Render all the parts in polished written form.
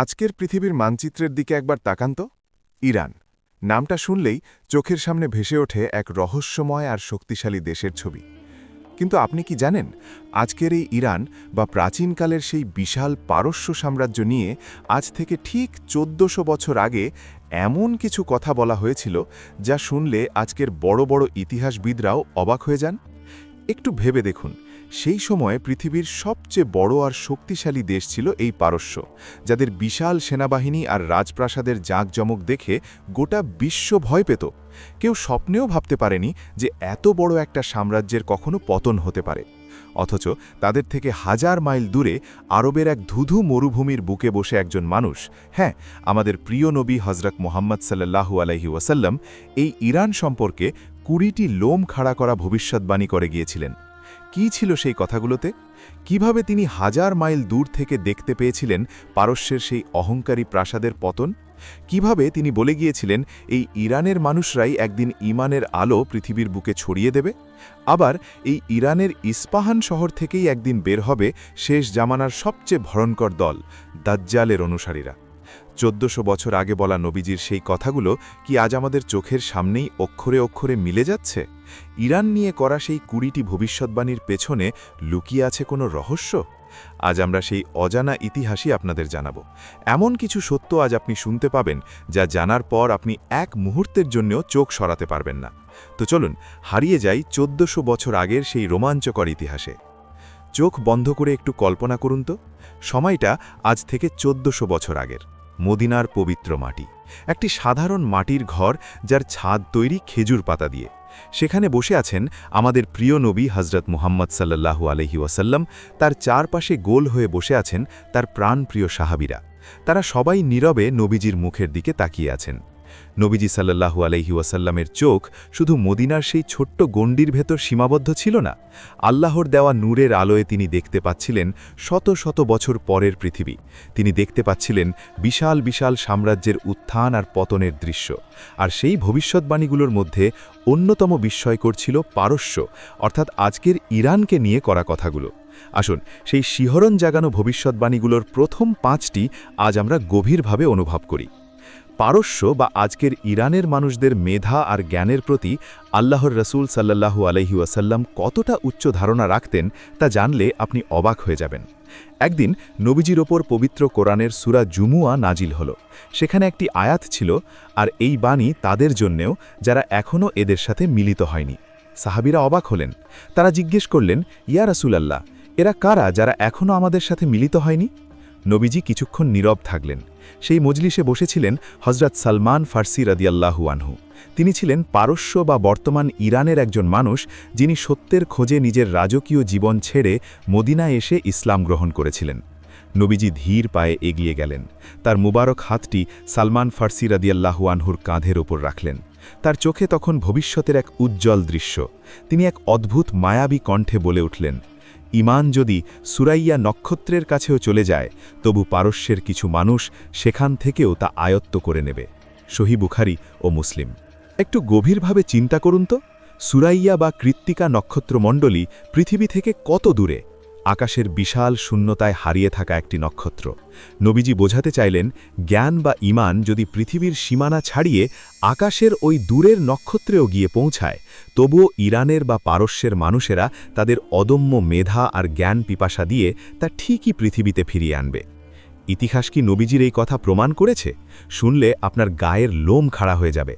আজকের পৃথিবীর মানচিত্রের দিকে একবার তাকান তো। ইরান নামটা শুনলেই চোখের সামনে ভেসে ওঠে এক রহস্যময় আর শক্তিশালী দেশের ছবি। কিন্তু আপনি কি জানেন, আজকের এই ইরান বা প্রাচীনকালের সেই বিশাল পারস্য সাম্রাজ্য নিয়ে আজ থেকে ঠিক ১৪০০ বছর আগে এমন কিছু কথা বলা হয়েছিল যা শুনলে আজকের বড় বড় ইতিহাসবিদরাও অবাক হয়ে যান। একটু ভেবে দেখুন, সেই সময়ে পৃথিবীর সবচেয়ে বড় আর শক্তিশালী দেশ ছিল এই পারস্য, যাদের বিশাল সেনাবাহিনী আর রাজপ্রাসাদের জাঁকজমক দেখে গোটা বিশ্ব ভয় পেত। কেউ স্বপ্নেও ভাবতে পারেনি যে এত বড় একটা সাম্রাজ্যের কখনো পতন হতে পারে। অথচ তাদের থেকে হাজার মাইল দূরে আরবের এক ধুধু মরুভূমির বুকে বসে একজন মানুষ, হ্যাঁ, আমাদের প্রিয় নবী হজরত মুহাম্মদ সাল্লাল্লাহু আলাইহি ওয়াসাল্লাম, এই ইরান সম্পর্কে ২০টি লোম খাড়া করা ভবিষ্যৎবাণী করে গিয়েছিলেন। কি ছিল সেই কথাগুলোতে? কিভাবে তিনি হাজার মাইল দূর থেকে দেখতে পেয়েছিলেন পারস্যের সেই অহংকারী প্রাসাদের পতন? কিভাবে তিনি বলে গিয়েছিলেন এই ইরানের মানুষরাই একদিন ঈমানের আলো পৃথিবীর বুকে ছড়িয়ে দেবে? আবার এই ইরানের ইস্পাহান শহর থেকেই একদিন বের হবে শেষ জামানার সবচেয়ে ভয়ঙ্কর দল, দাজ্জালের অনুসারীরা। ১৪০০ বছর আগে বলা নবীজির সেই কথাগুলো কি আজ আমাদের চোখের সামনেই অক্ষরে অক্ষরে মিলে যাচ্ছে? ইরান নিয়ে করা সেই ২০টি ভবিষ্যৎবাণীর পেছনে লুকিয়ে আছে কোনো রহস্য? আজ আমরা সেই অজানা ইতিহাসই আপনাদের জানাব। এমন কিছু সত্য আজ আপনি শুনতে পাবেন যা জানার পর আপনি এক মুহূর্তের জন্যও চোখ সরাতে পারবেন না। তো চলুন হারিয়ে যাই ১৪০০ বছর আগের সেই রোমাঞ্চকর ইতিহাসে। চোখ বন্ধ করে একটু কল্পনা করুন তো, সময়টা আজ থেকে ১৪০০ বছর আগের। মদিনার পবিত্র মাটি, একটি সাধারণ মাটির ঘর যার ছাদ তৈরি খেজুর পাতা দিয়ে। সেখানে বসে আছেন আমাদের প্রিয় নবী হজরত মুহাম্মদ সাল্লাল্লাহু আলাইহি ওয়াসাল্লাম। তার চারপাশে গোল হয়ে বসে আছেন তার প্রাণপ্রিয় সাহাবীরা। তারা সবাই নীরবে নবীজির মুখের দিকে তাকিয়ে আছেন। নবীজি সাল্লাল্লাহু আলাইহি ওয়াসাল্লামের চোখ শুধু মদিনার সেই ছোট্ট গণ্ডির ভেতর সীমাবদ্ধ ছিল না। আল্লাহর দেওয়া নূরের আলোয় তিনি দেখতে পাচ্ছিলেন শত শত বছর পরের পৃথিবী। তিনি দেখতে পাচ্ছিলেন বিশাল বিশাল সাম্রাজ্যের উত্থান আর পতনের দৃশ্য। আর সেই ভবিষ্যৎবাণীগুলোর মধ্যে অন্যতম বিস্ময়কর ছিল পারস্য, অর্থাৎ আজকের ইরানকে নিয়ে করা কথাগুলো। আসুন সেই শিহরণ জাগানো ভবিষ্যৎবাণীগুলোর প্রথম ৫টি আজ আমরা গভীরভাবে অনুভব করি। পারস্য বা আজকের ইরানের মানুষদের মেধা আর জ্ঞানের প্রতি আল্লাহর রসুল সাল্লাল্লাহু আলাইহি ওয়াসাল্লাম কতটা উচ্চ ধারণা রাখতেন তা জানলে আপনি অবাক হয়ে যাবেন। একদিন নবীজির ওপর পবিত্র কোরআনের সূরা জুমুয়া নাজিল হল। সেখানে একটি আয়াত ছিল, আর এই বাণী তাদের জন্যেও যারা এখনও এদের সাথে মিলিত হয়নি। সাহাবীরা অবাক হলেন। তারা জিজ্ঞেস করলেন, ইয়া রাসূলাল্লাহ, এরা কারা যারা এখনও আমাদের সাথে মিলিত হয়নি? নবীজি কিছুক্ষণ নীরব থাকলেন। সেই মজলিসে বসেছিলেন হজরত সালমান ফার্সি রাদিয়াল্লাহু আনহু। তিনি ছিলেন পারস্য বা বর্তমান ইরানের একজন মানুষ, যিনি সত্যের খোঁজে নিজের রাজকীয় জীবন ছেড়ে মদিনায় এসে ইসলাম গ্রহণ করেছিলেন। নবীজি ধীর পায়ে এগিয়ে গেলেন। তার মুবারক হাতটি সালমান ফার্সি রাদিয়াল্লাহু আনহুর কাঁধের ওপর রাখলেন। তার চোখে তখন ভবিষ্যতের এক উজ্জ্বল দৃশ্য। তিনি এক অদ্ভুত মায়াবী কণ্ঠে বলে উঠলেন, ঈমান যদি সুরাইয়া নক্ষত্রের কাছেও চলে যায়, তবু পারস্যের কিছু মানুষ সেখান থেকেও তা আয়ত্ত করে নেবে। সহিহ বুখারী ও মুসলিম। একটু গভীরভাবে চিন্তা করুন তো, সুরাইয়া বা কৃত্তিকা নক্ষত্রমণ্ডলী পৃথিবী থেকে কত দূরে? আকাশের বিশাল শূন্যতায় হারিয়ে থাকা একটি নক্ষত্র। নবীজি বোঝাতে চাইলেন, জ্ঞান বা ঈমান যদি পৃথিবীর সীমানা ছাড়িয়ে আকাশের ওই দূরের নক্ষত্রেও গিয়ে পৌঁছায়, তবুও ইরানের বা পারস্যের মানুষেরা তাদের অদম্য মেধা আর জ্ঞান পিপাসা দিয়ে তা ঠিকই পৃথিবীতে ফিরিয়ে আনবে। ইতিহাস কি নবীজির এই কথা প্রমাণ করেছে? শুনলে আপনার গায়ের লোম খাড়া হয়ে যাবে।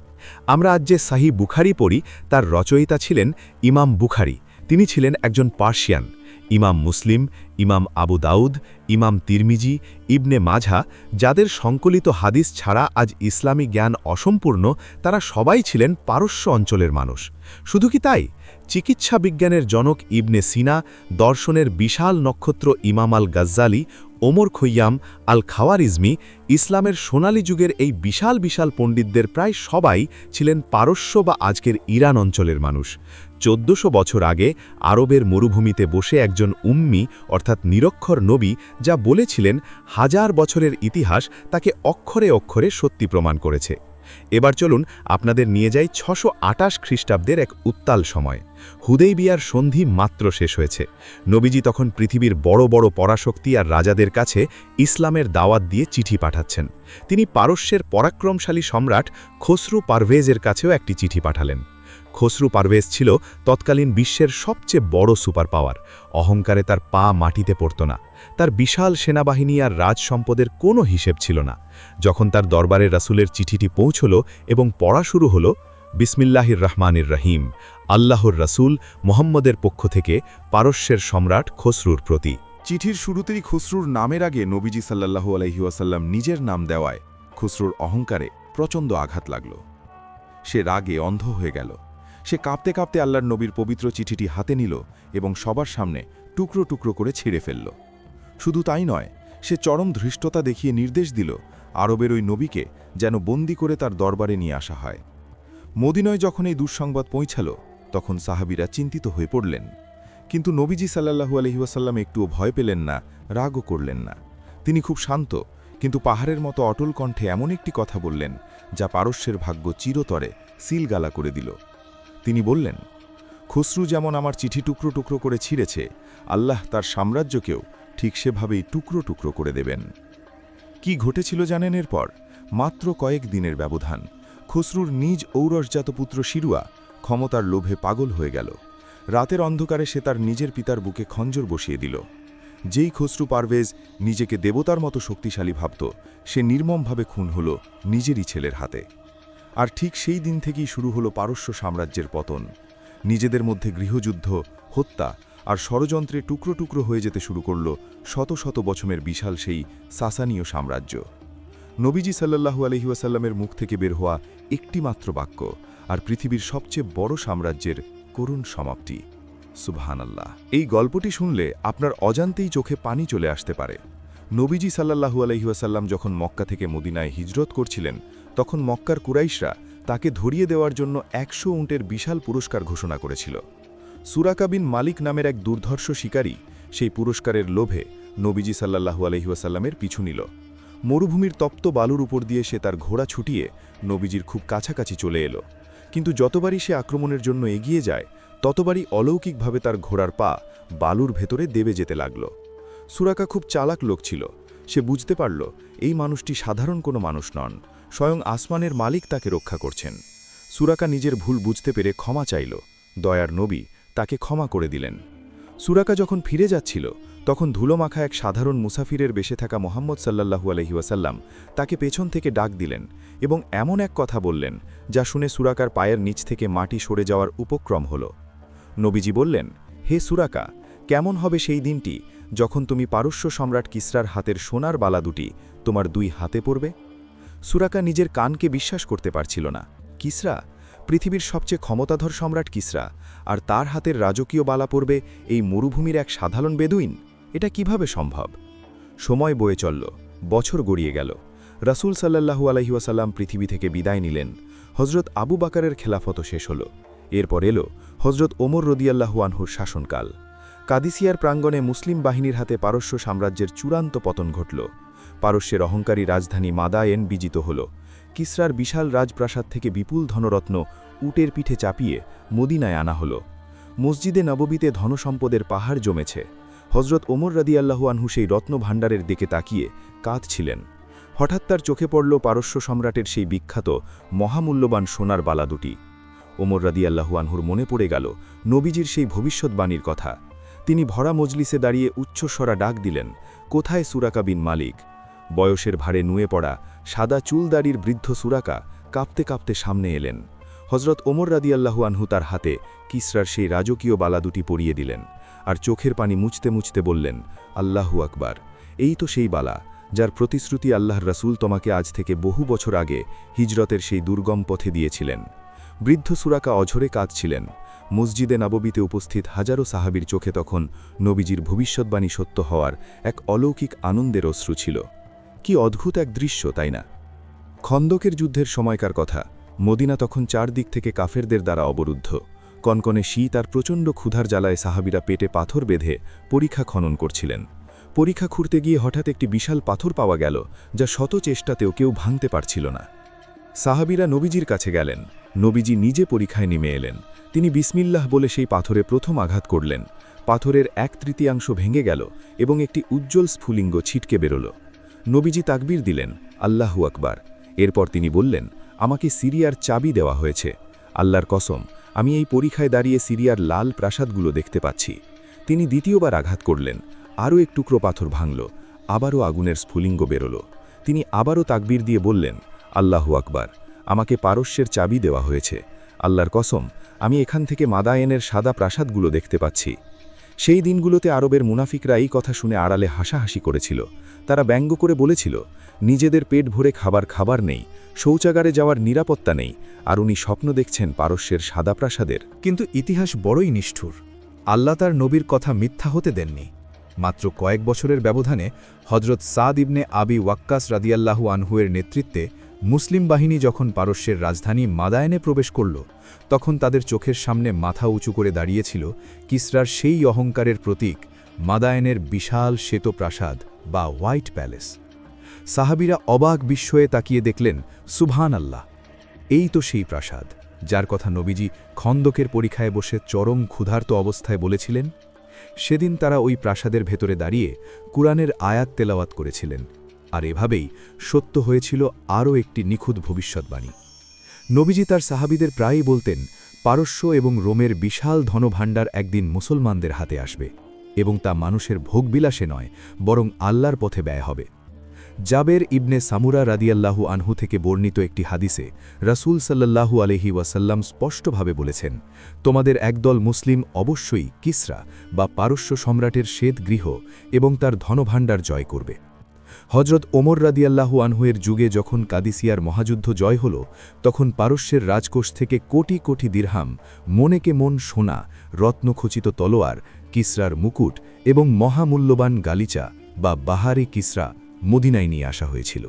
আমরা আজ যে সহিহ বুখারী পড়ি, তার রচয়িতা ছিলেন ইমাম বুখারী। তিনি ছিলেন একজন পার্সিয়ান। ইমাম মুসলিম, ইমাম আবু দাউদ, ইমাম তিরমিজি, ইবনে মাঝা, যাদের সংকলিত হাদিস ছাড়া আজ ইসলামী জ্ঞান অসম্পূর্ণ, তারা সবাই ছিলেন পারস্য অঞ্চলের মানুষ। শুধু কি তাই, চিকিৎসা বিজ্ঞানের জনক ইবনে সিনা, দর্শনের বিশাল নক্ষত্র ইমাম আল গাজ্জালি, ওমর খৈয়াম, আল খাওয়ারিজমি, ইসলামের সোনালী যুগের এই বিশাল বিশাল পণ্ডিতদের প্রায় সবাই ছিলেন পারস্য বা আজকের ইরান অঞ্চলের মানুষ। ১৪০০ বছর আগে আরবের মরুভূমিতে বসে একজন উম্মি অর্থাৎ নিরক্ষর নবী যা বলেছিলেন, হাজার বছরের ইতিহাস তাকে অক্ষরে অক্ষরে সত্যি প্রমাণ করেছে। এবার চলুন আপনাদের নিয়ে যাই 628 খ্রিস্টাব্দের এক উত্তাল সময়। হুদাইবিয়ার সন্ধি মাত্র শেষ হয়েছে। নবীজি তখন পৃথিবীর বড় বড় পরাশক্তি আর রাজাদের কাছে ইসলামের দাওয়াত দিয়ে চিঠি পাঠাচ্ছেন। তিনি পারস্যের পরাক্রমশালী সম্রাট খসরু পারভেজের কাছেও একটি চিঠি পাঠালেন। খসরু পারভেজ ছিল তৎকালীন বিশ্বের সবচেয়ে বড় সুপার পাওয়ার। অহংকারে তার পা মাটিতে পড়ত না। তার বিশাল সেনাবাহিনী আর রাজ সম্পদের কোনো হিসেব ছিল না। যখন তার দরবারে রাসূলের চিঠিটি পৌঁছল এবং পড়া শুরু হলো, বিসমিল্লাহির রহমানির রহিম, আল্লাহর রাসূল মুহাম্মদের পক্ষ থেকে পারস্যের সম্রাট খসরুর প্রতি। চিঠির শুরুতেই খসরুর নামের আগে নবীজি সাল্লাল্লাহু আলাইহি ওয়াসাল্লাম নিজের নাম দেওয়ায় খসরুর অহংকারে প্রচণ্ড আঘাত লাগল। সে রাগে অন্ধ হয়ে গেল। সে কাঁপতে কাঁপতে আল্লাহর নবীর পবিত্র চিঠিটি হাতে নিল এবং সবার সামনে টুকরো টুকরো করে ছিঁড়ে ফেলল। শুধু তাই নয়, সে চরম ধৃষ্টতা দেখিয়ে নির্দেশ দিল আরবের ওই নবীকে যেন বন্দি করে তার দরবারে নিয়ে আসা হয়। মদিনায় যখন এই দুঃসংবাদ পৌঁছাল, তখন সাহাবীরা চিন্তিত হয়ে পড়লেন। কিন্তু নবীজি সাল্লাল্লাহু আলাইহি ওয়াসাল্লাম একটুও ভয় পেলেন না, রাগও করলেন না। তিনি খুব শান্ত কিন্তু পাহাড়ের মতো অটল কণ্ঠে এমন একটি কথা বললেন যা পারস্যের ভাগ্য চিরতরে সিলগালা করে দিল। তিনি বললেন, খসরু যেমন আমার চিঠি টুকরো টুকরো করে ছিঁড়েছে, আল্লাহ তার সাম্রাজ্যকেও ঠিক সেভাবেই টুকরো টুকরো করে দেবেন। কি ঘটেছিল জানেন এরপর? মাত্র কয়েক দিনের ব্যবধান। খসরুর নিজ ঔরসজাত পুত্র শিরুয়া ক্ষমতার লোভে পাগল হয়ে গেল। রাতের অন্ধকারে সে তার নিজের পিতার বুকে খঞ্জর বসিয়ে দিল। যেই খসরু পারভেজ নিজেকে দেবতার মতো শক্তিশালী ভাবত, সে নির্মমভাবে খুন হল নিজেরই ছেলের হাতে। আর ঠিক সেই দিন থেকেই শুরু হলো পারস্য সাম্রাজ্যের পতন। নিজেদের মধ্যে গৃহযুদ্ধ, হত্যা আর ষড়যন্ত্রে টুকরো টুকরো হয়ে যেতে শুরু করল শত শত বছরের বিশাল সেই সাসানীয় সাম্রাজ্য। নবীজি সাল্লাল্লাহু আলাইহি ওয়াসাল্লামের মুখ থেকে বের হওয়া একটি মাত্র বাক্য, আর পৃথিবীর সবচেয়ে বড় সাম্রাজ্যের করুণ সমাপ্তি। সুবহানাল্লাহ। এই গল্পটি শুনলে আপনার অজান্তেই চোখে পানি চলে আসতে পারে। নবীজি সাল্লাল্লাহু আলাইহি ওয়াসাল্লাম যখন মক্কা থেকে মদিনায় হিজরত করছিলেন, তখন মক্কার কুরাইশরা তাকে ধরিয়ে দেওয়ার জন্য 100 উটের বিশাল পুরস্কার ঘোষণা করেছিল। সুরাকা বিন মালিক নামের এক দুর্ধর্ষ শিকারী সেই পুরস্কারের লোভে নবীজি সাল্লাল্লাহু আলাইহি ওয়াসাল্লামের পিছু নিল। মরুভূমির তপ্ত বালুর উপর দিয়ে সে তার ঘোড়া ছুটিয়ে নবীজির খুব কাছাকাছি চলে এলো। কিন্তু যতবারই সে আক্রমণের জন্য এগিয়ে যায়, ততবারই অলৌকিকভাবে তার ঘোড়ার পা বালুর ভেতরে দেবে যেতে লাগল। সুরাকা খুব চালাক লোক ছিল। সে বুঝতে পারল এই মানুষটি সাধারণ কোনো মানুষ নন, স্বয়ং আসমানের মালিক তাকে রক্ষা করছেন। সুরাকা নিজের ভুল বুঝতে পেরে ক্ষমা চাইল। দয়ার নবী তাকে ক্ষমা করে দিলেন। সুরাকা যখন ফিরে যাচ্ছিল, তখন ধুলোমাখা এক সাধারণ মুসাফিরের বেশে থাকা মুহাম্মদ সাল্লাল্লাহু আলাইহি ওয়াসাল্লাম তাকে পেছন থেকে ডাক দিলেন এবং এমন এক কথা বললেন যা শুনে সুরাকার পায়ের নিচ থেকে মাটি সরে যাওয়ার উপক্রম হল। নবীজি বললেন, হে সুরাকা, কেমন হবে সেই দিনটি যখন তুমি পারস্য সম্রাট কিসরার হাতের সোনার বালা দুটি তোমার 2 হাতে পড়বে? সুরাকা নিজের কানকে বিশ্বাস করতে পারছিল না। কিসরা, পৃথিবীর সবচেয়ে ক্ষমতাধর সম্রাট কিসরা, আর তার হাতের রাজকীয় বালা পড়বে এই মরুভূমির এক সাধারণ বেদুইন? এটা কিভাবে সম্ভব? সময় বয়ে চলল, বছর গড়িয়ে গেল। রাসূল সাল্লাল্লাহু আলাইহি ওয়াসাল্লাম পৃথিবী থেকে বিদায় নিলেন। হযরত আবু বকরের খেলাফত শেষ হল। এরপর এলো হযরত ওমর রাদিয়াল্লাহু আনহুর শাসনকাল। কাদিসিয়ার প্রাঙ্গণে মুসলিম বাহিনীর হাতে পারস্য সাম্রাজ্যের চূড়ান্ত পতন ঘটল। পারস্যের অহংকারী রাজধানী মাদায়েন বিজিত হল। কিসরার বিশাল রাজপ্রাসাদ থেকে বিপুল ধনরত্ন উটের পিঠে চাপিয়ে মদিনায় আনা হল। মসজিদে নববীতে ধনসম্পদের পাহাড় জমেছে। হযরত ওমর রাদিয়াল্লাহু আনহু সেই রত্নভাণ্ডারের দিকে তাকিয়ে কাঁদছিলেন। হঠাৎ তার চোখে পড়ল পারস্য সম্রাটের সেই বিখ্যাত মহামূল্যবান সোনার বালা দুটি। ওমর রাদিয়াল্লাহু আনহুর মনে পড়ে গেল নবীজির সেই ভবিষ্যৎবাণীর কথা। তিনি ভরা মজলিসে দাঁড়িয়ে উচ্চস্বরা ডাক দিলেন, কোথায় সুরাকা বিন মালিক? বয়সের ভারে নুয়ে পড়া সাদা চুলদাড়ির বৃদ্ধ সুরাকা কাঁপতে কাঁপতে সামনে এলেন। হযরত ওমর রাদিয়াল্লাহু আনহু তার হাতে কিসরার সেই রাজকীয় বালা দুটি পরিয়ে দিলেন, আর চোখের পানি মুছতে মুছতে বললেন, আল্লাহু আকবার, এই তো সেই বালা যার প্রতিশ্রুতি আল্লাহর রাসূল তোমাকে আজ থেকে বহু বছর আগে হিজরতের সেই দুর্গম পথে দিয়েছিলেন। বৃদ্ধ সুরাকা অঝরে কাঁদছিলেন। মসজিদে নববীতে উপস্থিত হাজারো সাহাবীর চোখে তখন নবীজির ভবিষ্যৎবাণী সত্য হওয়ার এক অলৌকিক আনন্দের অশ্রু ছিল। কি অদ্ভুত এক দৃশ্য, তাই না? খন্দকের যুদ্ধের সময়কার কথা। মদিনা তখন চারদিক থেকে কাফেরদের দ্বারা অবরুদ্ধ। কনকনে শীত আর প্রচণ্ড ক্ষুধার জ্বালায় সাহাবীরা পেটে পাথর বেঁধে পরীক্ষা খনন করছিলেন। পরীক্ষা খুঁড়তে গিয়ে হঠাৎ একটি বিশাল পাথর পাওয়া গেল, যা শত চেষ্টাতেও কেউ ভাঙতে পারছিল না। সাহাবীরা নবীজির কাছে গেলেন। নবীজি নিজে পরীক্ষায় নেমে এলেন। তিনি বিসমিল্লাহ বলে সেই পাথরে প্রথম আঘাত করলেন। পাথরের 1/3 ভেঙে গেল এবং একটি উজ্জ্বল স্ফুলিঙ্গ ছিটকে বেরোল। নবীজি তাকবীর দিলেন, আল্লাহু আকবার। এরপর তিনি বললেন, আমাকে সিরিয়ার চাবি দেওয়া হয়েছে। আল্লাহর কসম, আমি এই পরীক্ষায় দাঁড়িয়ে সিরিয়ার লাল প্রাসাদগুলো দেখতে পাচ্ছি। তিনি দ্বিতীয়বার আঘাত করলেন। আরও এক টুকরো পাথর ভাঙল। আবারও আগুনের স্ফুলিঙ্গ বেরোল। তিনি আবারও তাকবীর দিয়ে বললেন, আল্লাহু আকবার, আমাকে পারস্যের চাবি দেওয়া হয়েছে। আল্লাহর কসম, আমি এখান থেকে মাদায়েনের সাদা প্রাসাদগুলো দেখতে পাচ্ছি। সেই দিনগুলোতে আরবের মুনাফিকরা এই কথা শুনে আড়ালে হাসাহাসি করেছিল। তারা ব্যঙ্গ করে বলেছিল, নিজেদের পেট ভরে খাবার নেই, শৌচাগারে যাওয়ার নিরাপত্তা নেই, আর উনি স্বপ্ন দেখছেন পারস্যের সাদা প্রাসাদের। কিন্তু ইতিহাস বড়ই নিষ্ঠুর। আল্লাহ তার নবীর কথা মিথ্যা হতে দেননি। মাত্র কয়েক বছরের ব্যবধানে হজরত সাদ ইবনে আবি ওয়াক্কাস রাদিয়াল্লাহু আনহুয়ের নেতৃত্বে মুসলিম বাহিনী যখন পারস্যের রাজধানী মাদায়েনে প্রবেশ করল, তখন তাদের চোখের সামনে মাথা উঁচু করে দাঁড়িয়েছিল কিসরার সেই অহংকারের প্রতীক মাদায়েনের বিশাল শ্বেত প্রাসাদ বা হোয়াইট প্যালেস। সাহাবীরা অবাক বিস্ময়ে তাকিয়ে দেখলেন, সুবহান আল্লাহ, এই তো সেই প্রাসাদ যার কথা নবীজি খন্দকের পরীক্ষায় বসে চরম ক্ষুধার্ত অবস্থায় বলেছিলেন। সেদিন তারা ওই প্রাসাদের ভেতরে দাঁড়িয়ে কুরআনের আয়াত তেলাওয়াত করেছিলেন। আর এভাবেই সত্য হয়েছিল আরও একটি নিখুঁত ভবিষ্যৎবাণী। নবীজি তার সাহাবীদের প্রায়ই বলতেন, পারস্য এবং রোমের বিশাল ধনভাণ্ডার একদিন মুসলমানদের হাতে আসবে, এবং তা মানুষের ভোগবিলাসে নয়, বরং আল্লাহর পথে ব্যয় হবে। জাবের ইবনে সামুরা রাদিয়াল্লাহু আনহু থেকে বর্ণিত একটি হাদিসে রাসূল সাল্লাল্লাহু আলাইহি ওয়াসাল্লাম স্পষ্টভাবে বলেছেন, তোমাদের একদল মুসলিম অবশ্যই কিসরা বা পারস্য সম্রাটের শ্বেত গৃহ এবং তার ধনভাণ্ডার জয় করবে। হজরত ওমর রাদিয়াল্লাহু আনহুয়ের যুগে যখন কাদিসিয়ার মহাযুদ্ধ জয় হল, তখন পারস্যের রাজকোষ থেকে কোটি কোটি দিরহাম, মনেকে মন সোনা, রত্নখচিত তলোয়ার, কিসরার মুকুট এবং মহামূল্যবান গালিচা বা বাহারে কিসরা মদিনায় নিয়ে আসা হয়েছিল।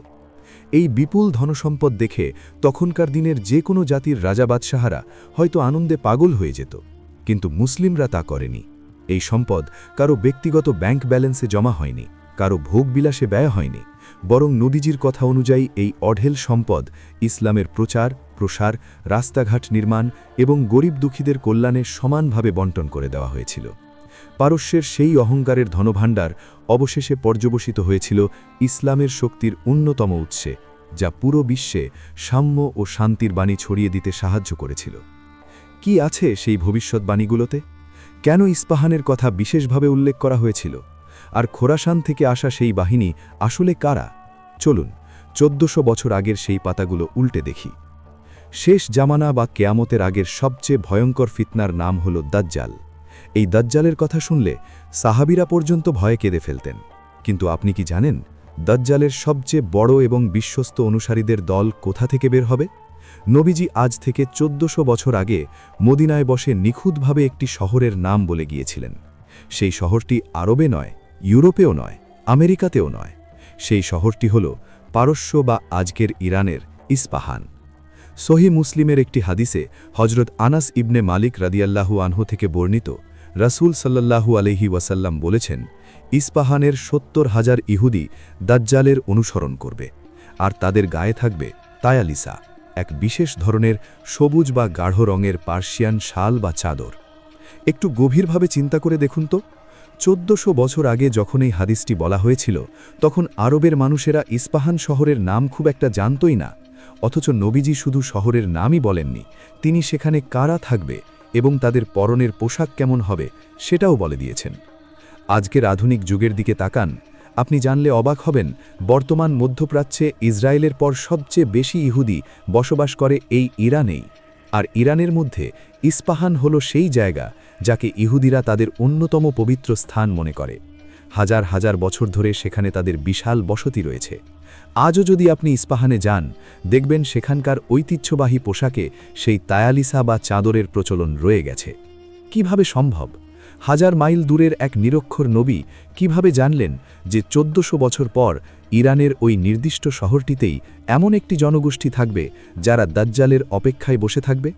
এই বিপুল ধনসম্পদ দেখে তখনকার দিনের যে কোনো জাতির রাজা বাদশাহারা হয়তো আনন্দে পাগল হয়ে যেত, কিন্তু মুসলিমরা তা করেনি। এই সম্পদ কারো ব্যক্তিগত ব্যাংক ব্যালেন্সে জমা হয়নি, কারো ভোগবিলাসে ব্যয় হয়নি, বরং নবীজির কথা অনুযায়ী এই অঢেল সম্পদ ইসলামের প্রচার, প্রসার, রাস্তাঘাট নির্মাণ এবং গরিব দুঃখীদের কল্যাণে সমানভাবে বণ্টন করে দেওয়া হয়েছিল। পারস্যের সেই অহংকারের ধনভাণ্ডার অবশেষে পর্যবসিত হয়েছিল ইসলামের শক্তির অন্যতম উৎসে, যা পুরো বিশ্বে সাম্য ও শান্তির বাণী ছড়িয়ে দিতে সাহায্য করেছিল। কি আছে সেই ভবিষ্যৎবাণীগুলোতে? কেন ইস্পাহানের কথা বিশেষভাবে উল্লেখ করা হয়েছিল? আর খোরাসান থেকে আসা সেই বাহিনী আসলে কারা? চলুন 1400 বছর আগের সেই পাতাগুলো উল্টে দেখি। শেষ জামানা বা কেয়ামতের আগের সবচেয়ে ভয়ঙ্কর ফিতনার নাম হল দাজ্জাল। এই দাজ্জালের কথা শুনলে সাহাবীরা পর্যন্ত ভয়ে কেঁদে ফেলতেন। কিন্তু আপনি কি জানেন দাজ্জালের সবচেয়ে বড় এবং বিশ্বস্ত অনুসারীদের দল কোথা থেকে বের হবে? নবীজি আজ থেকে 1400 বছর আগে মদিনায় বসে নিখুঁতভাবে একটি শহরের নাম বলে গিয়েছিলেন। সেই শহরটি আরবে নয়, ইউরোপেও নয়, আমেরিকাতেও নয়। সেই শহরটি হল পারস্য বা আজকের ইরানের ইস্পাহান। সহিহ মুসলিমের একটি হাদিসে হজরত আনাস ইবনে মালিক রাদিয়াল্লাহু আনহু থেকে বর্ণিত, রাসূল সাল্লাল্লাহু আলাইহি ওয়াসাল্লাম বলেছেন, ইস্পাহানের 70,000 ইহুদি দাজ্জালের অনুসরণ করবে, আর তাদের গায়ে থাকবে তায়ালিসা, এক বিশেষ ধরনের সবুজ বা গাঢ় রঙের পার্সিয়ান শাল বা চাদর। একটু গভীরভাবে চিন্তা করে দেখুন তো, 1400 বছর আগে যখন এই হাদিসটি বলা হয়েছিল, তখন আরবের মানুষেরা ইস্পাহান শহরের নাম খুব একটা জানতই না। অথচ নবীজি শুধু শহরের নামই বলেননি, তিনি সেখানে কারা থাকবে এবং তাদের পরনের পোশাক কেমন হবে সেটাও বলে দিয়েছেন। আজকের আধুনিক যুগের দিকে তাকান, আপনি জানলে অবাক হবেন, বর্তমান মধ্যপ্রাচ্যে ইসরায়েলের পর সবচেয়ে বেশি ইহুদি বসবাস করে এই ইরানেই। আর ইরানের মধ্যে ইস্পাহান হল সেই জায়গা যাকে ইহুদিরা তাদের অন্যতম পবিত্র স্থান মনে করে। হাজার হাজার বছর ধরে সেখানে তাদের বিশাল বসতি রয়েছে। আজও যদি আপনি ইস্পাহানে যান, দেখবেন সেখানকার ঐতিহ্যবাহী পোশাকে সেই তায়ালিসা বা চাদরের প্রচলন রয়ে গেছে। কিভাবে সম্ভব? হাজার মাইল দূরের এক নিরক্ষর নবী কিভাবে জানলেন যে 1400 বছর পর ইরানের ওই নির্দিষ্ট শহরটিতেই এমন একটি জনগোষ্ঠী থাকবে যারা দাজ্জালের অপেক্ষায় বসে থাকবে?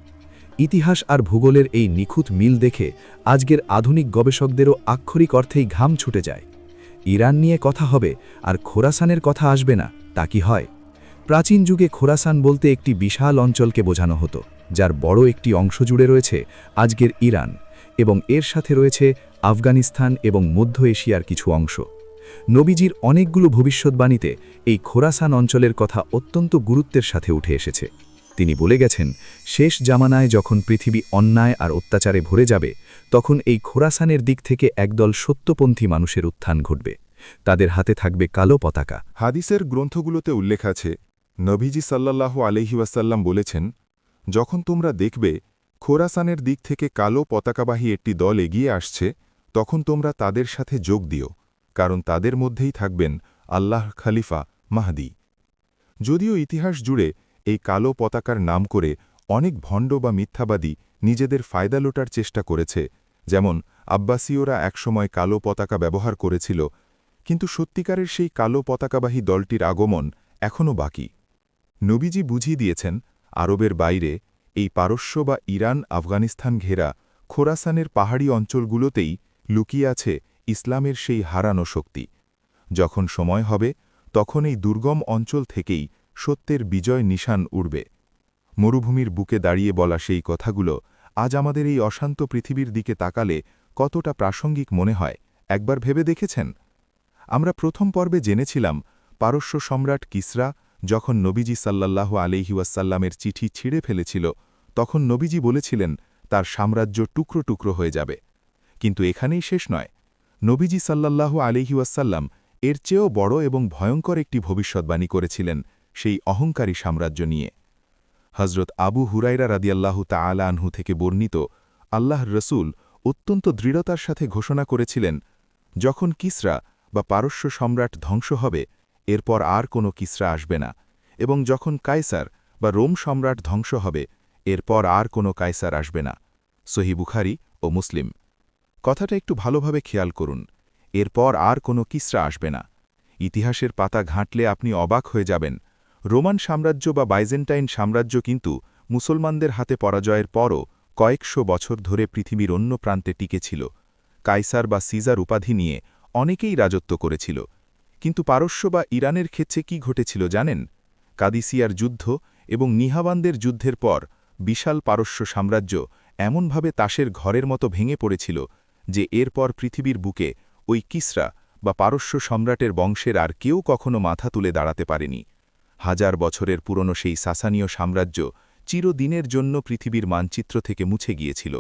ইতিহাস আর ভূগোলের এই নিখুঁত মিল দেখে আজকের আধুনিক গবেষকদেরও আক্ষরিক অর্থেই ঘাম ছুটে যায়। ইরান নিয়ে কথা হবে আর খোরাসানের কথা আসবে না, তা কি হয়? প্রাচীন যুগে খোরাসান বলতে একটি বিশাল অঞ্চলকে বোঝানো হতো, যার বড় একটি অংশ জুড়ে রয়েছে আজকের ইরান, এবং এর সাথে রয়েছে আফগানিস্তান এবং মধ্য এশিয়ার কিছু অংশ। নবীজির অনেকগুলো ভবিষ্যৎবাণীতে এই খোরাসান অঞ্চলের কথা অত্যন্ত গুরুত্বের সাথে উঠে এসেছে। তিনি বলে গেছেন, শেষ জামানায় যখন পৃথিবী অন্যায় আর অত্যাচারে ভরে যাবে, তখন এই খোরাসানের দিক থেকে একদল সত্যপন্থী মানুষের উত্থান ঘটবে। তাদের হাতে থাকবে কালো পতাকা। হাদিসের গ্রন্থগুলোতে উল্লেখ আছে, নবীজি সাল্লাল্লাহু আলাইহি ওয়াসাল্লাম বলেছেন, যখন তোমরা দেখবে খোরাসানের দিক থেকে কালো পতাকাবাহী একটি দল এগিয়ে আসছে, তখন তোমরা তাদের সাথে যোগ দিও, কারণ তাদের মধ্যেই থাকবেন আল্লাহ খলিফা মাহদী। যদিও ইতিহাস জুড়ে এই কালো পতাকার নাম করে অনেক ভণ্ড বা মিথ্যাবাদী নিজেদের ফায়দা লোটার চেষ্টা করেছে, যেমন আব্বাসীয়রা একসময় কালো পতাকা ব্যবহার করেছিল, কিন্তু সত্যিকারের সেই কালো পতাকাবাহী দলটির আগমন এখনও বাকি। নবীজি বুঝিয়ে দিয়েছেন, আরবের বাইরে এই পারস্য বা ইরান আফগানিস্তান ঘেরা খোরাসানের পাহাড়ি অঞ্চলগুলোতেই লুকিয়ে আছে ইসলামের সেই হারানো শক্তি। যখন সময় হবে, তখন এই দুর্গম অঞ্চল থেকেই সত্যের বিজয় নিশান উড়বে। মরুভূমির বুকে দাঁড়িয়ে বলা সেই কথাগুলো আজ আমাদের এই অশান্ত পৃথিবীর দিকে তাকালে কতটা প্রাসঙ্গিক মনে হয়, একবার ভেবে দেখেছেন? আমরা প্রথম পর্বে জেনেছিলাম, পারস্য সম্রাট কিসরা যখন নবীজি সাল্লাল্লাহু আলাইহি ওয়াসাল্লামের চিঠি ছিঁড়ে ফেলেছিল, তখন নবীজি বলেছিলেন তার সাম্রাজ্য টুকরো টুকরো হয়ে যাবে। কিন্তু এখানেই শেষ নয়, নবীজি সাল্লাল্লাহু আলাইহি ওয়াসাল্লাম এর চেয়েও বড় এবং ভয়ঙ্কর একটি ভবিষ্যদ্বাণী করেছিলেন সেই অহংকারী সাম্রাজ্য নিয়ে। হজরত আবু হুরাইরা রাদিয়াল্লাহু তাআলা আনহু থেকে বর্ণিত, আল্লাহর রসূল অত্যন্ত দৃঢ়তার সাথে ঘোষণা করেছিলেন, যখন কিসরা বা পারস্য সম্রাট ধ্বংস হবে, এরপর আর কোনো কিসরা আসবে না, এবং যখন কায়সার বা রোম সম্রাট ধ্বংস হবে, এরপর আর কোনো কায়সার আসবে না। সহিহ বুখারী ও মুসলিম। কথাটা একটু ভালোভাবে খেয়াল করুন, এরপর আর কোনো কিসরা আসবে না। ইতিহাসের পাতা ঘাঁটলে আপনি অবাক হয়ে যাবেন, রোমান সাম্রাজ্য বা বাইজেন্টাইন সাম্রাজ্য কিন্তু মুসলমানদের হাতে পরাজয়ের পরও কয়েকশো বছর ধরে পৃথিবীর অন্য প্রান্তে টিকেছিল। কায়সার বা সিজার উপাধি নিয়ে অনেকেই রাজত্ব করেছিল। কিন্তু পারস্য বা ইরানের ক্ষেত্রে কি ঘটেছিল জানেন? কাদিসিয়ার যুদ্ধ এবং নিহাওয়ানদের যুদ্ধের পর বিশাল পারস্য সাম্রাজ্য এমনভাবে তাসের ঘরের মতো ভেঙে পড়েছিল যে এরপর পৃথিবীর বুকে ওই কিসরা বা পারস্য সম্রাটের বংশের আর কেউ কখনো মাথা তুলে দাঁড়াতে পারেনি। হাজার বছরের পুরনো সেই সাসানীয় সাম্রাজ্য চিরদিনের জন্য পৃথিবীর মানচিত্র থেকে মুছে গিয়েছিল।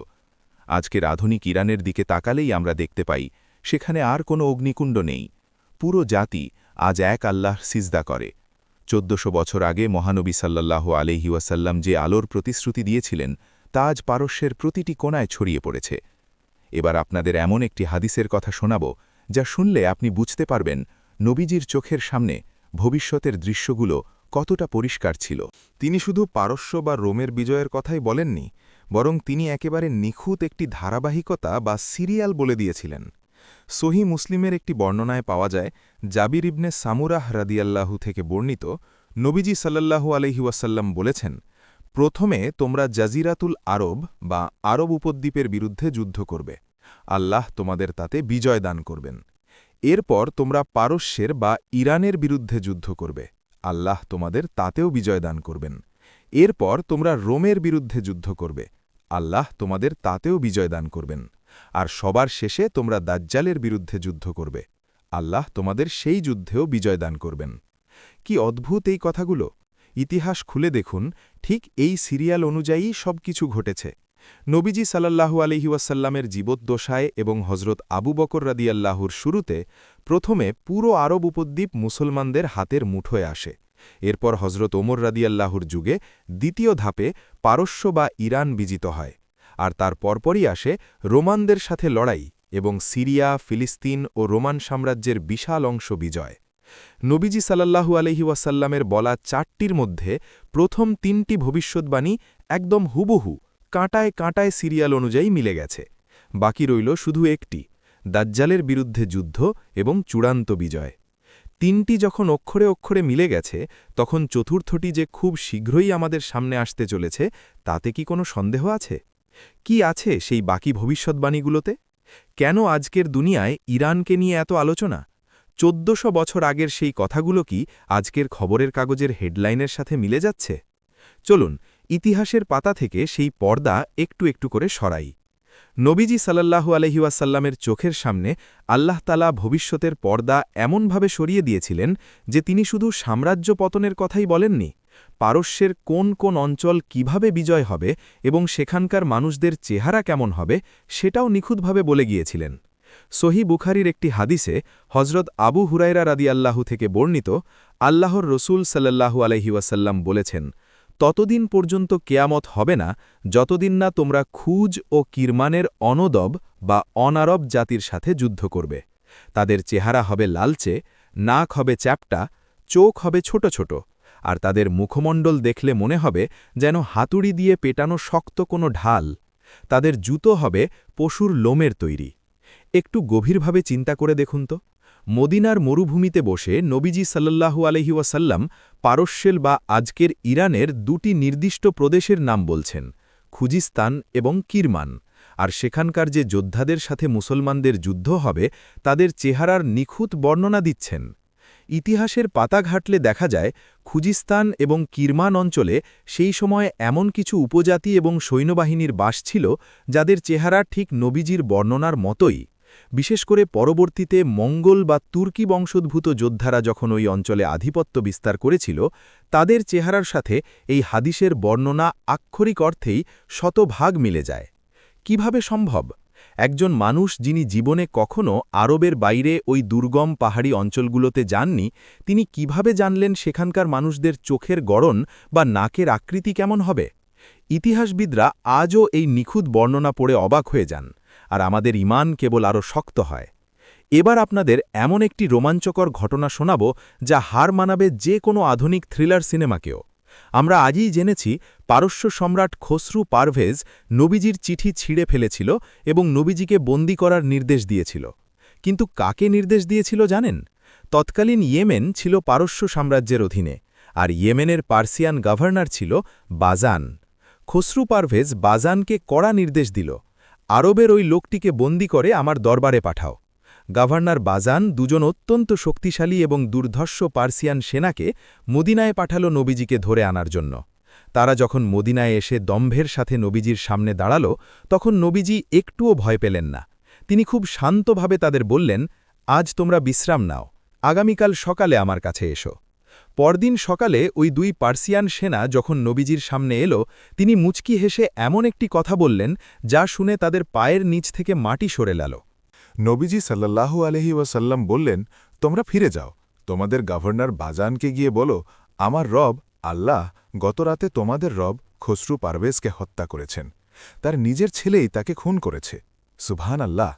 আজকের আধুনিক ইরানের দিকে তাকালেই আমরা দেখতে পাই, সেখানে আর কোনো অগ্নিকুণ্ড নেই। পুরো জাতি আজ এক আল্লাহর সিজদা করে। 1400 বছর আগে মহানবী সাল্লাল্লাহু আলাইহি ওয়াসাল্লাম যে আলোর প্রতিশ্রুতি দিয়েছিলেন, তা আজ পারস্যের প্রতিটি কোণায় ছড়িয়ে পড়েছে। এবার আপনাদের এমন একটি হাদিসের কথা শোনাব, যা শুনলে আপনি বুঝতে পারবেন নবীজির চোখের সামনে ভবিষ্যতের দৃশ্যগুলো কতটা পরিষ্কার ছিল। তিনি শুধু পারস্য বা রোমের বিজয়ের কথাই বলেননি, বরং তিনি একেবারে নিখুঁত একটি ধারাবাহিকতা বা সিরিয়াল বলে দিয়েছিলেন। সহিহ মুসলিমের একটি বর্ণনায় পাওয়া যায়, জাবির ইবনে সামুরাহ রাদিয়াল্লাহু থেকে বর্ণিত, নবীজি সাল্লাল্লাহু আলাইহি ওয়াসাল্লাম বলেছেন, প্রথমে তোমরা জাজিরাতুল আরব বা আরব উপদ্বীপের বিরুদ্ধে যুদ্ধ করবে, আল্লাহ তোমাদের তাতে বিজয় দান করবেন। এরপর তোমরা পারস্যের বা ইরানের বিরুদ্ধে যুদ্ধ করবে, আল্লাহ তোমাদের তাতেও বিজয় দান করবেন। এরপর তোমরা রোমের বিরুদ্ধে যুদ্ধ করবে, আল্লাহ তোমাদের তাতেও বিজয় দান করবেন। আর সবার শেষে তোমরা দাজ্জালের বিরুদ্ধে যুদ্ধ করবে, আল্লাহ তোমাদের সেই যুদ্ধেও বিজয় দান করবেন। কি অদ্ভুত এই কথাগুলো! ইতিহাস খুলে দেখুন, ঠিক এই সিরিয়াল অনুযায়ী সবকিছু ঘটেছে। নবীজি সাল্লাল্লাহু আলাইহি ওয়াসাল্লামের জীবদ্দশায় এবং হজরত আবু বকর রাদিয়াল্লাহুর শুরুতে প্রথমে পুরো আরব উপদ্বীপ মুসলমানদের হাতের মুঠোয় আসে। এরপর হজরত ওমর রাদিয়াল্লাহুর যুগে দ্বিতীয় ধাপে পারস্য বা ইরান বিজিত হয়, আর তার পরপরই আসে রোমানদের সাথে লড়াই এবং সিরিয়া, ফিলিস্তিন ও রোমান সাম্রাজ্যের বিশাল অংশ বিজয়। নবীজি সাল্লাল্লাহু আলাইহি ওয়াসাল্লামের বলা 4টির মধ্যে প্রথম 3টি ভবিষ্যদ্বাণী একদম হুবহু কাঁটায় কাঁটায় সিরিয়াল অনুযায়ী মিলে গেছে। বাকি রইল শুধু একটি, দাজ্জালের বিরুদ্ধে যুদ্ধ এবং চূড়ান্ত বিজয়। 3টি যখন অক্ষরে অক্ষরে মিলে গেছে, তখন চতুর্থটি যে খুব শীঘ্রই আমাদের সামনে আসতে চলেছে, তাতে কি কোনো সন্দেহ আছে? কি আছে সেই বাকি ভবিষ্যদ্বাণীগুলোতে? কেন আজকের দুনিয়ায় ইরানকে নিয়ে এত আলোচনা? 1400 বছর আগের সেই কথাগুলো কি আজকের খবরের কাগজের হেডলাইনের সাথে মিলে যাচ্ছে? চলুন ইতিহাসের পাতা থেকে সেই পর্দা একটু একটু করে সরাই। নবীজি সাল্লাল্লাহু আলাইহি ওয়াসাল্লামের চোখের সামনে আল্লাহ তাআলা ভবিষ্যতের পর্দা এমনভাবে সরিয়ে দিয়েছিলেন যে তিনি শুধু সাম্রাজ্য পতনের কথাই বলেননি, পারস্যের কোন কোন অঞ্চল কিভাবে বিজয় হবে এবং সেখানকার মানুষদের চেহারা কেমন হবে সেটাও নিখুঁতভাবে বলে গিয়েছিলেন। সহি বুখারীর একটি হাদিসে হজরত আবু হুরায়রা রাদিয়াল্লাহু থেকে বর্ণিত, আল্লাহর রসুল সাল্লাল্লাহু আলাইহি ওয়াসাল্লাম বলেছেন, ততদিন পর্যন্ত কেয়ামত হবে না যতদিন না তোমরা খুজ ও কিরমানের অনদব বা অনারব জাতির সাথে যুদ্ধ করবে। তাদের চেহারা হবে লালচে, নাক হবে চ্যাপ্টা, চোখ হবে ছোট ছোট, আর তাদের মুখমণ্ডল দেখলে মনে হবে যেন হাতুড়ি দিয়ে পেটানো শক্ত কোনো ঢাল। তাদের জুতো হবে পশুর লোমের তৈরি। একটু গভীরভাবে চিন্তা করে দেখুন তো, মদিনার মরুভূমিতে বসে নবীজি সাল্লাল্লাহু আলাইহি ওয়াসাল্লাম পারস্যেল বা আজকের ইরানের দুটি নির্দিষ্ট প্রদেশের নাম বলছেন, খুজিস্তান এবং কিরমান, আর সেখানকার যে যোদ্ধাদের সাথে মুসলমানদের যুদ্ধ হবে তাদের চেহারার নিখুঁত বর্ণনা দিচ্ছেন। ইতিহাসের পাতা ঘাটলে দেখা যায় খুজিস্তান এবং কিরমান অঞ্চলে সেই সময় এমন কিছু উপজাতি এবং সৈন্যবাহিনীর বাস ছিল যাদের চেহারা ঠিক নবীজির বর্ণনার মতোই। বিশেষ করে পরবর্তীতে মঙ্গল বা তুর্কি বংশোদ্ভূত যোদ্ধারা যখন ওই অঞ্চলে আধিপত্য বিস্তার করেছিল, তাদের চেহারার সাথে এই হাদিসের বর্ণনা আক্ষরিক অর্থেই শতভাগ মিলে যায়। কিভাবে সম্ভব? একজন মানুষ যিনি জীবনে কখনো আরবের বাইরে ওই দুর্গম পাহাড়ি অঞ্চলগুলোতে যাননি, তিনি কিভাবে জানলেন সেখানকার মানুষদের চোখের গড়ন বা নাকের আকৃতি কেমন হবে? ইতিহাসবিদরা আজও এই নিখুঁত বর্ণনা পড়ে অবাক হয়ে যান, আর আমাদের ঈমান কেবল আরও শক্ত হয়। এবার আপনাদের এমন একটি রোমাঞ্চকর ঘটনা শোনাব যা হার মানাবে যে কোনো আধুনিক থ্রিলার সিনেমাকেও। আমরা আজই জেনেছি পারস্য সম্রাট খসরু পারভেজ নবীজির চিঠি ছিঁড়ে ফেলেছিল এবং নবীজিকে বন্দী করার নির্দেশ দিয়েছিল। কিন্তু কাকে নির্দেশ দিয়েছিল জানেন? তৎকালীন ইয়েমেন ছিল পারস্য সাম্রাজ্যের অধীনে, আর ইয়েমেনের পার্সিয়ান গভর্নর ছিল বাজান। খসরু পারভেজ বাজানকে কড়া নির্দেশ দিল, আরবের ওই লোকটিকে বন্দী করে আমার দরবারে পাঠাও। গভর্নর বাজান দুজন অত্যন্ত শক্তিশালী এবং দুর্ধর্ষ পার্সিয়ান সেনাকে মদিনায় পাঠালো নবীজিকে ধরে আনার জন্য। তারা যখন মদিনায় এসে দম্ভের সাথে নবীজির সামনে দাঁড়াল, তখন নবীজি একটুও ভয় পেলেন না। তিনি খুব শান্তভাবে তাদের বললেন, আজ তোমরা বিশ্রাম নাও, আগামীকাল সকালে আমার কাছে এসো। পরদিন সকালে ওই দুই পার্সিয়ান সেনা যখন নবীজির সামনে এলো, তিনি মুচকি হেসে এমন একটি কথা বললেন যা শুনে তাদের পায়ের নিচ থেকে মাটি সরে গেল। নবীজি সাল্লাল্লাহু আলাইহি ওয়াসাল্লাম বললেন, তোমরা ফিরে যাও, তোমাদের গভর্নর বাজানকে গিয়ে বলো, আমার রব আল্লাহ গতরাতে তোমাদের রব খসরু পারভেজকে হত্যা করেছেন, তার নিজের ছেলেই তাকে খুন করেছে। সুবহান আল্লাহ!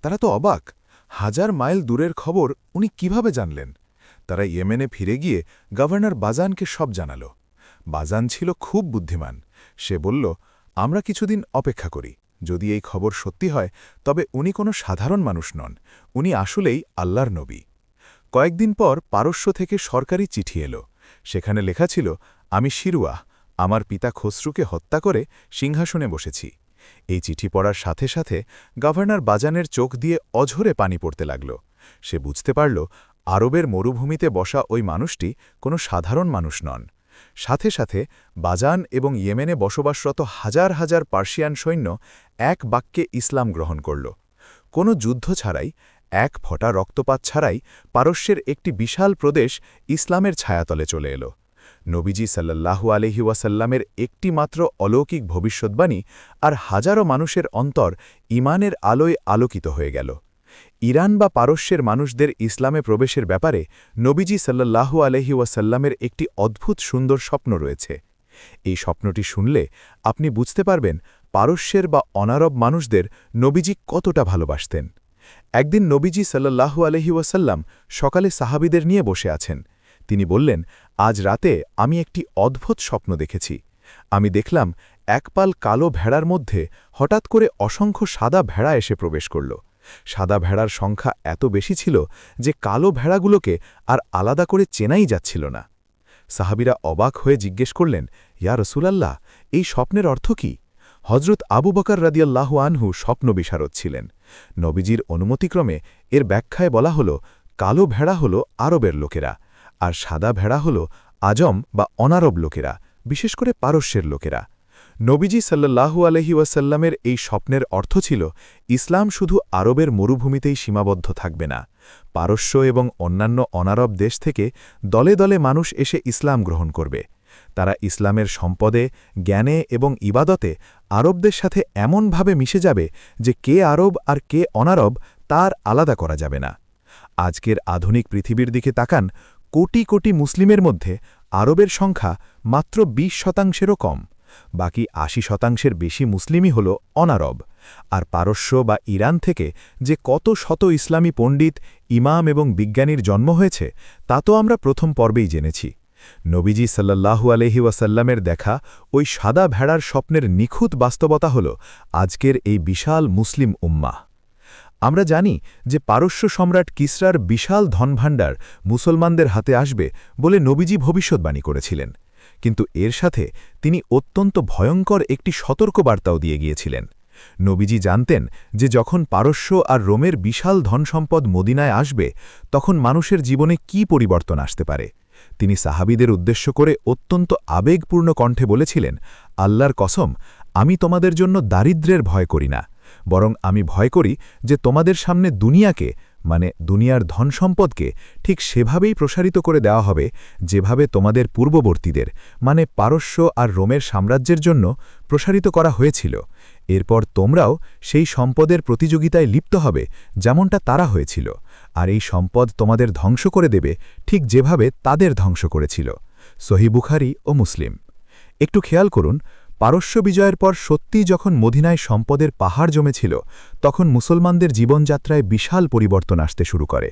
তারা তো অবাক, 1000 মাইল দূরের খবর উনি কিভাবে জানলেন? তারা ইয়েমেনে ফিরে গিয়ে গভর্নর বাজানকে সব জানাল। বাজান ছিল খুব বুদ্ধিমান। সে বলল, আমরা কিছুদিন অপেক্ষা করি, যদি এই খবর সত্যি হয় তবে উনি কোনো সাধারণ মানুষ নন, উনি আসলেই আল্লাহর নবী। কয়েকদিন পর পারস্য থেকে সরকারি চিঠি এলো। সেখানে লেখা ছিল, আমি শিরুয়াহ আমার পিতা খসরুকে হত্যা করে সিংহাসনে বসেছি। এই চিঠি পড়ার সাথে সাথে গভর্নর বাজানের চোখ দিয়ে অঝরে পানি পড়তে লাগল। সে বুঝতে পারল আরবের মরুভূমিতে বসা ওই মানুষটি কোনো সাধারণ মানুষ নন। সাথে সাথে বাজান এবং ইয়েমেনে বসবাসরত হাজার হাজার পার্সিয়ান সৈন্য এক বাক্যে ইসলাম গ্রহণ করল। কোনো যুদ্ধ ছাড়াই, এক ফোঁটা রক্তপাত ছাড়াই পারস্যের একটি বিশাল প্রদেশ ইসলামের ছায়াতলে চলে এলো। নবীজি সাল্লাল্লাহু আলাইহি ওয়াসাল্লামের একটি মাত্র অলৌকিক ভবিষ্যদ্বাণী আর হাজারো মানুষের অন্তর ঈমানের আলোয় আলোকিত হয়ে গেল। ইরান বা পারস্যের মানুষদের ইসলামে প্রবেশের ব্যাপারে নবীজি সাল্লাল্লাহু আলাইহি ওয়াসাল্লামের একটি অদ্ভুত সুন্দর স্বপ্ন রয়েছে। এই স্বপ্নটি শুনলে আপনি বুঝতে পারবেন পারস্যের বা অনারব মানুষদের নবীজি কতটা ভালোবাসতেন। একদিন নবীজি সাল্লাল্লাহু আলাইহি ওয়াসাল্লাম সকালে সাহাবীদের নিয়ে বসে আছেন। তিনি বললেন, আজ রাতে আমি একটি অদ্ভুত স্বপ্ন দেখেছি। আমি দেখলাম এক পাল কালো ভেড়ার মধ্যে হঠাৎ করে অসংখ্য সাদা ভেড়া এসে প্রবেশ করল। সাদা ভেড়ার সংখ্যা এত বেশি ছিল যে কালো ভেড়াগুলোকে আর আলাদা করে চেনাই যাচ্ছিল না। সাহাবীরা অবাক হয়ে জিজ্ঞেস করলেন, ইয়া রাসূলাল্লাহ, এই স্বপ্নের অর্থ কি? হজরত আবু বকর রাদিয়াল্লাহু আনহু স্বপ্ন বিশারদ ছিলেন। নবীজির অনুমতিক্রমে এর ব্যাখ্যায় বলা হল, কালো ভেড়া হল আরবের লোকেরা, আর সাদা ভেড়া হল আজম বা অনারব লোকেরা, বিশেষ করে পারস্যের লোকেরা। নবীজি সাল্লাল্লাহু আলাইহি ওয়াসাল্লামের এই স্বপ্নের অর্থ ছিল ইসলাম শুধু আরবের মরুভূমিতেই সীমাবদ্ধ থাকবে না। পারস্য এবং অন্যান্য অনারব দেশ থেকে দলে দলে মানুষ এসে ইসলাম গ্রহণ করবে। তারা ইসলামের সম্পদে, জ্ঞানে এবং ইবাদতে আরবদের সাথে এমনভাবে মিশে যাবে যে কে আরব আর কে অনারব তার আলাদা করা যাবে না। আজকের আধুনিক পৃথিবীর দিকে তাকান, কোটি কোটি মুসলিমের মধ্যে আরবের সংখ্যা মাত্র 20%-এরও কম। বাকি 80% বেশি মুসলিমই হল অনারব। আর পারস্য বা ইরান থেকে যে কত শত ইসলামী পণ্ডিত, ইমাম এবং বিজ্ঞানীর জন্ম হয়েছে তা তো আমরা প্রথম পর্বেই জেনেছি। নবীজি সাল্লাল্লাহু আলাইহি ওয়াসাল্লামের দেখা ওই সাদা ভেড়ার স্বপ্নের নিখুঁত বাস্তবতা হল আজকের এই বিশাল মুসলিম উম্মাহ। আমরা জানি যে পারস্য সম্রাট কিসরার বিশাল ধনভাণ্ডার মুসলমানদের হাতে আসবে বলে নবীজি ভবিষ্যৎবাণী করেছিলেন, কিন্তু এর সাথে তিনি অত্যন্ত ভয়ঙ্কর একটি সতর্কবার্তাও দিয়ে গিয়েছিলেন। নবীজি জানতেন যে যখন পারস্য আর রোমের বিশাল ধনসম্পদ মদিনায় আসবে তখন মানুষের জীবনে কি পরিবর্তন আসতে পারে। তিনি সাহাবীদের উদ্দেশ্য করে অত্যন্ত আবেগপূর্ণ কণ্ঠে বলেছিলেন, আল্লাহর কসম, আমি তোমাদের জন্য দারিদ্র্যের ভয় করি না, বরং আমি ভয় করি যে তোমাদের সামনে দুনিয়াকে, মানে দুনিয়ার ধনসম্পদকে ঠিক সেভাবেই প্রসারিত করে দেওয়া হবে যেভাবে তোমাদের পূর্ববর্তীদের, মানে পারস্য আর রোমের সাম্রাজ্যের জন্য প্রসারিত করা হয়েছিল। এরপর তোমরাও সেই সম্পদের প্রতিযোগিতায় লিপ্ত হবে যেমনটা তারা হয়েছিল, আর এই সম্পদ তোমাদের ধ্বংস করে দেবে ঠিক যেভাবে তাদের ধ্বংস করেছিল। সহিহ বুখারী ও মুসলিম। একটু খেয়াল করুন, পারস্য বিজয়ের পর সত্যিই যখন মদিনায় সম্পদের পাহাড় জমেছিল তখন মুসলমানদের জীবনযাত্রায় বিশাল পরিবর্তন আসতে শুরু করে।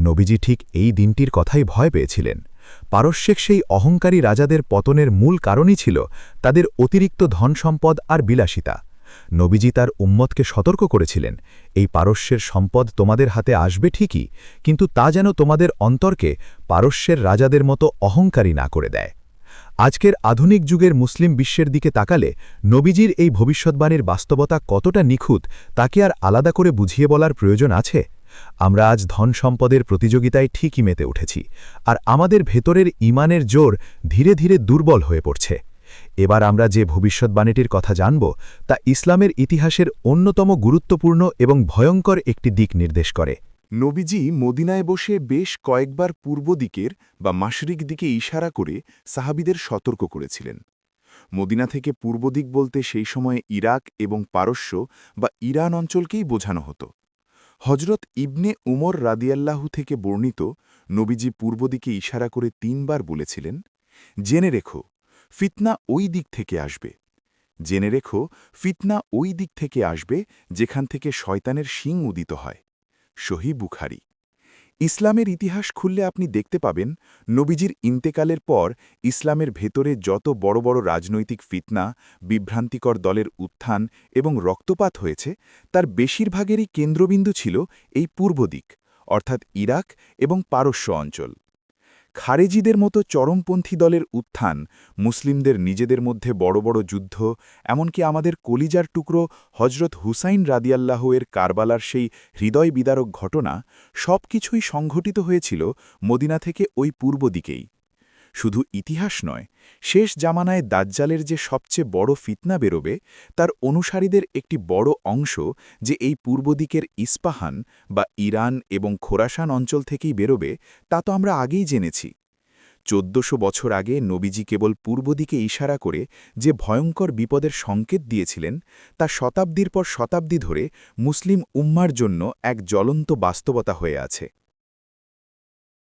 নবীজি ঠিক এই দিনটির কথাই ভয় পেয়েছিলেন। পারস্যের সেই অহংকারী রাজাদের পতনের মূল কারণই ছিল তাদের অতিরিক্ত ধনসম্পদ আর বিলাসিতা। নবীজি তার উম্মতকে সতর্ক করেছিলেন, এই পারস্যের সম্পদ তোমাদের হাতে আসবে ঠিকই, কিন্তু তা যেন তোমাদের অন্তরকে পারস্যের রাজাদের মতো অহংকারী না করে দেয়। আজকের আধুনিক যুগের মুসলিম বিশ্বের দিকে তাকালে নবীজির এই ভবিষ্যৎবাণীর বাস্তবতা কতটা নিখুঁত তাকে আর আলাদা করে বুঝিয়ে বলার প্রয়োজন আছে। আমরা আজ ধন সম্পদের প্রতিযোগিতায় ঠিকই মেতে উঠেছি, আর আমাদের ভেতরের ঈমানের জোর ধীরে ধীরে দুর্বল হয়ে পড়ছে। এবার আমরা যে ভবিষ্যৎবাণীটির কথা জানব তা ইসলামের ইতিহাসের অন্যতম গুরুত্বপূর্ণ এবং ভয়ঙ্কর একটি দিক নির্দেশ করে। নবীজি মদিনায় বসে বেশ কয়েকবার পূর্ব দিকের বা মাশরিক দিকে ইশারা করে সাহাবীদের সতর্ক করেছিলেন। মদিনা থেকে পূর্ব দিক বলতে সেই সময়ে ইরাক এবং পারস্য বা ইরান অঞ্চলকেই বোঝানো হতো। হজরত ইবনে উমর রাদিয়াল্লাহু থেকে বর্ণিত, নবীজি পূর্ব দিকে ইশারা করে 3 বার বলেছিলেন, জেনে রেখো ফিতনা ওই দিক থেকে আসবে, জেনে রেখো ফিতনা ওই দিক থেকে আসবে যেখান থেকে শয়তানের শিং উদিত হয়। সহিহ বুখারী। ইসলামের ইতিহাস খুললে আপনি দেখতে পাবেন নবীজির ইন্তেকালের পর ইসলামের ভেতরে যত বড় বড় রাজনৈতিক ফিতনা, বিভ্রান্তিকর দলের উত্থান এবং রক্তপাত হয়েছে তার বেশিরভাগেরই কেন্দ্রবিন্দু ছিল এই পূর্ব দিক, অর্থাৎ ইরাক এবং পারস্য অঞ্চল। খারেজিদের মতো চরমপন্থী দলের উত্থান, মুসলিমদের নিজেদের মধ্যে বড় বড় যুদ্ধ, এমনকি আমাদের কলিজার টুকরো হজরত হুসাইন রাদিয়াল্লাহু এর কারবালার সেই হৃদয় বিদারক ঘটনা, সব কিছুই সংঘটিত হয়েছিল মদিনা থেকে ওই পূর্ব দিকেই। শুধু ইতিহাস নয়, শেষ জামানায় দাজ্জালের যে সবচেয়ে বড় ফিতনা বেরোবে তার অনুসারীদের একটি বড় অংশ যে এই পূর্ব দিকের ইস্পাহান বা ইরান এবং খোরাসান অঞ্চল থেকেই বেরোবে তা তো আমরা আগেই জেনেছি। 1400 বছর আগে নবীজি কেবল পূর্ব দিকে ইশারা করে যে ভয়ঙ্কর বিপদের সংকেত দিয়েছিলেন তা শতাব্দীর পর শতাব্দী ধরে মুসলিম উম্মার জন্য এক জ্বলন্ত বাস্তবতা হয়ে আছে।